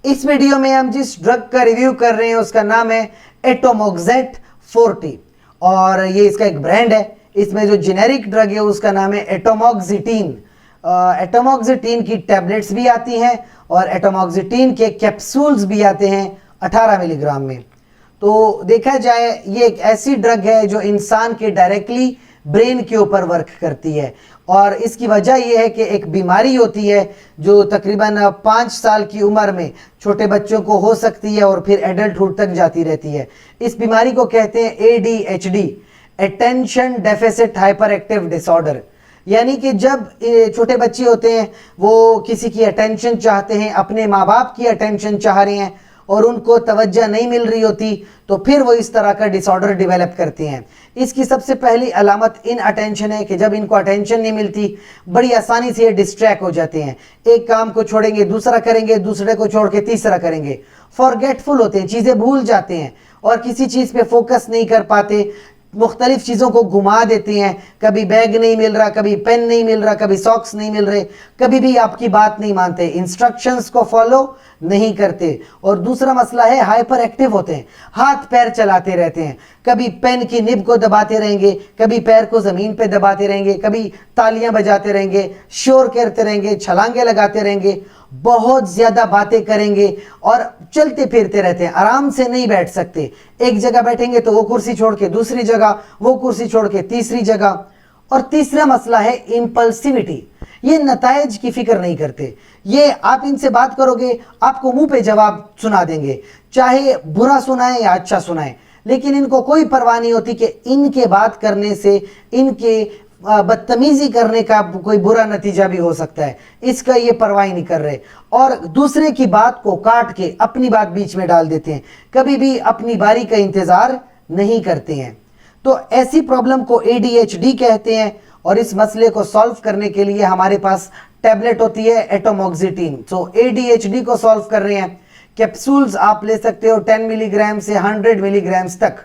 इस वीडियो में हम जिस ड्रग का रिव्यू कर रहे हैं उसका नाम है एटोमोक्सेट 40 और ये इसका एक ब्रांड है। इसमें जो जेनेरिक ड्रग है उसका नाम है एटोमोक्सिटीन। एटोमोक्सिटीन की टैबलेट्स भी आती हैं और एटोमोक्सिटीन के कैप्सूल्स भी आते हैं 18 मिलीग्राम में। तो देखा जाए ये एक ऐसी ड्रग है जो इंसान के डायरेक्टली ब्रेन के ऊपर वर्क करती है और इसकी वजह यह है कि एक बीमारी होती है जो तकरीबन 5 साल की उम्र में छोटे बच्चों को हो सकती है और फिर एडल्टहुड तक जाती रहती है। इस बीमारी को कहते हैं ADHD, attention deficit hyper active disorder. यानी कि जब छोटे बच्चे होते हैं वो किसी की अटेंशन चाहते हैं, अपने माँ बाप की अटेंशन चाह रहे हैं और उनको तवज्जो नहीं मिल रही होती तो फिर वो इस तरह का डिसऑर्डर डेवलप करते हैं। इसकी सबसे पहली अलामत इन अटेंशन है कि जब इनको अटेंशन नहीं मिलती बड़ी आसानी से ये डिस्ट्रैक्ट हो जाते हैं। एक काम को छोड़ेंगे दूसरा करेंगे, दूसरे को छोड़ के तीसरा करेंगे। फॉरगेटफुल होते हैं, चीज़ें भूल जाते हैं और किसी चीज़ पे फोकस नहीं कर पाते, मुख्तलिफ चीज़ों को घुमा देते हैं। कभी बैग नहीं मिल रहा, कभी पेन नहीं मिल रहा, कभी सॉक्स नहीं मिल रहे, कभी भी आपकी बात नहीं मानते, इंस्ट्रक्शंस को फॉलो नहीं करते। और दूसरा मसला है हाइपर एक्टिव होते हैं, हाथ पैर चलाते रहते हैं, कभी पेन की निब को दबाते रहेंगे, कभी पैर को ज़मीन पे दबाते रहेंगे, कभी तालियां बजाते रहेंगे, शोर करते रहेंगे, छलांगे लगाते रहेंगे, बहुत ज़्यादा बातें करेंगे और चलते फिरते रहते हैं, आराम से नहीं बैठ सकते। एक जगह बैठेंगे तो वो कुर्सी छोड़ के दूसरी जगह, वो कुर्सी छोड़ के तीसरी जगह। और तीसरा मसला है इम्पल्सिविटी, ये नताइज की फिक्र नहीं करते। ये आप इनसे बात करोगे आपको मुंह पे जवाब सुना देंगे, चाहे बुरा सुनाए या अच्छा सुनाए, लेकिन इनको कोई परवाह नहीं होती कि इनके बात करने से इनके बदतमीजी करने का कोई बुरा नतीजा भी हो सकता है, इसका ये परवाह नहीं कर रहे और दूसरे की बात को काट के अपनी बात बीच में डाल देते हैं, कभी भी अपनी बारी का इंतजार नहीं करते हैं। तो ऐसी प्रॉब्लम को ADHD कहते हैं और इस मसले को सॉल्व करने के लिए हमारे पास टैबलेट होती है एटोमोक्सिटीन। तो ADHD को सॉल्व कर रहे हैं, कैप्सूल्स आप ले सकते हो 10 मिलीग्राम से 100 मिलीग्राम तक।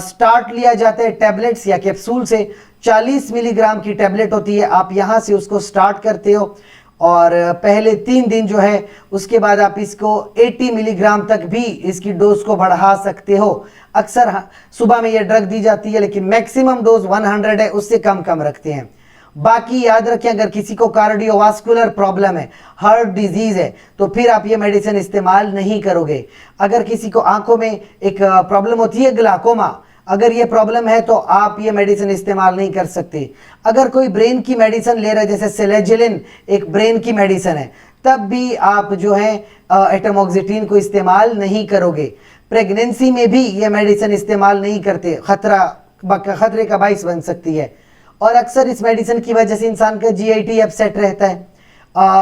स्टार्ट लिया जाता है टैबलेट्स या कैप्सूल से। 40 मिलीग्राम की टैबलेट होती है, आप यहाँ से उसको स्टार्ट करते हो और पहले 3 दिन जो है उसके बाद आप इसको 80 मिलीग्राम तक भी इसकी डोज को बढ़ा सकते हो। अक्सर सुबह में ये ड्रग दी जाती है लेकिन मैक्सिमम डोज 100 है, उससे कम रखते हैं। बाकी याद रखें अगर किसी को कार्डियोवास्कुलर प्रॉब्लम है, हार्ट डिजीज है, तो फिर आप ये मेडिसिन इस्तेमाल नहीं करोगे। अगर किसी को आंखों में एक प्रॉब्लम होती है ग्लाकोमा, अगर ये प्रॉब्लम है तो आप ये मेडिसिन इस्तेमाल नहीं कर सकते। अगर कोई ब्रेन की मेडिसिन ले रहा है जैसे सेलेजिलिन एक ब्रेन की मेडिसिन है, तब भी आप जो है एटोमोक्सिटीन को इस्तेमाल नहीं करोगे। प्रेगनेंसी में भी ये मेडिसिन इस्तेमाल नहीं करते, खतरे का बाइस बन सकती है। और अक्सर इस मेडिसिन की वजह से इंसान का GIT अपसेट रहता है,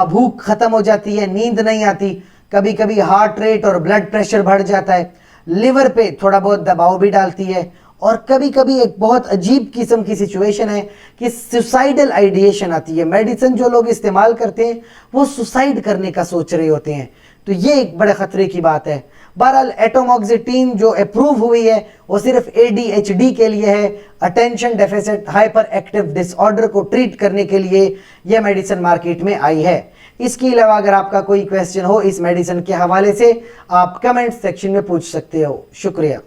भूख खत्म हो जाती है, नींद नहीं आती, कभी कभी हार्ट रेट और ब्लड प्रेशर बढ़ जाता है, लिवर पे थोड़ा बहुत दबाव भी डालती है और कभी कभी एक बहुत अजीब किस्म की सिचुएशन है कि सुसाइडल आइडिएशन आती है। मेडिसिन जो लोग इस्तेमाल करते हैं वो सुसाइड करने का सोच रहे होते हैं, तो ये एक बड़े खतरे की बात है। बहरहाल एटोमोक्सिटीन जो अप्रूव हुई है वो सिर्फ ADHD के लिए है, attention deficit hyper active disorder को ट्रीट करने के लिए यह मेडिसिन मार्केट में आई है। इसके अलावा अगर आपका कोई क्वेश्चन हो इस मेडिसिन के हवाले से आप कमेंट सेक्शन में पूछ सकते हो। शुक्रिया।